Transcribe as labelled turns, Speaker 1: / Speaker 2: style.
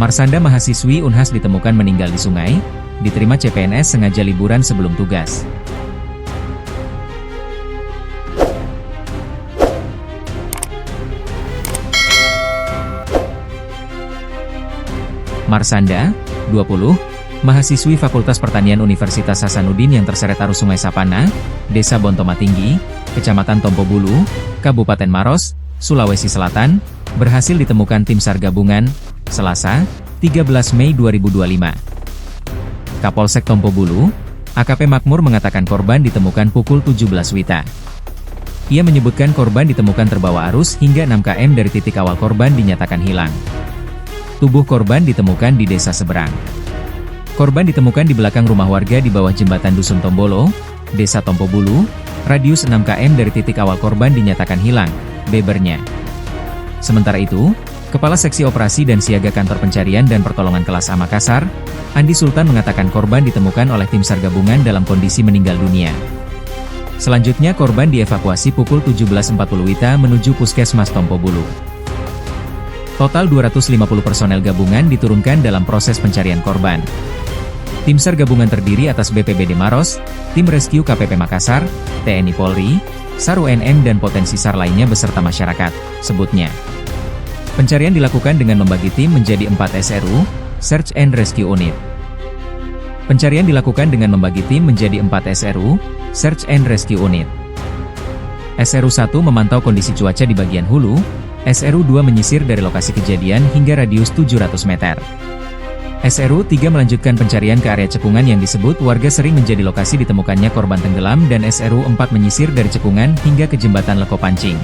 Speaker 1: Marsanda mahasiswi Unhas ditemukan meninggal di sungai, diterima CPNS sengaja liburan sebelum tugas. Marsanda, 20, mahasiswi Fakultas Pertanian Universitas Hasanuddin yang terseret arus Sungai Sapana, Desa Bontoma Tinggi, Kecamatan Tompo Bulu, Kabupaten Maros, Sulawesi Selatan, berhasil ditemukan tim SAR gabungan, Selasa, 13 Mei 2025. Kapolsek Tompo Bulu, AKP Makmur mengatakan korban ditemukan pukul 17 WITA. Ia menyebutkan korban ditemukan terbawa arus hingga 6 km dari titik awal korban dinyatakan hilang. Tubuh korban ditemukan di desa seberang. Korban ditemukan di belakang rumah warga di bawah jembatan Dusun Tombolo, Desa Tompo Bulu, radius 6 km dari titik awal korban dinyatakan hilang, bebernya. Sementara itu, Kepala Seksi Operasi dan Siaga Kantor Pencarian dan Pertolongan Kelas A Makassar, Andi Sultan mengatakan korban ditemukan oleh tim SAR gabungan dalam kondisi meninggal dunia. Selanjutnya korban dievakuasi pukul 17.40 WITA menuju Puskesmas Tompo Bulu. Total 250 personel gabungan diturunkan dalam proses pencarian korban. Tim SAR gabungan terdiri atas BPBD Maros, tim rescue KPP Makassar, TNI Polri, SAR UNM dan potensi SAR lainnya beserta masyarakat, sebutnya. Pencarian dilakukan dengan membagi tim menjadi 4 SRU, Search and Rescue Unit. Pencarian dilakukan dengan membagi tim menjadi 4 SRU, Search and Rescue Unit. SRU 1 memantau kondisi cuaca di bagian hulu, SRU 2 menyisir dari lokasi kejadian hingga radius 700 meter. SRU 3 melanjutkan pencarian ke area cekungan yang disebut warga sering menjadi lokasi ditemukannya korban tenggelam dan SRU 4 menyisir dari cekungan hingga ke jembatan Leko Pancing.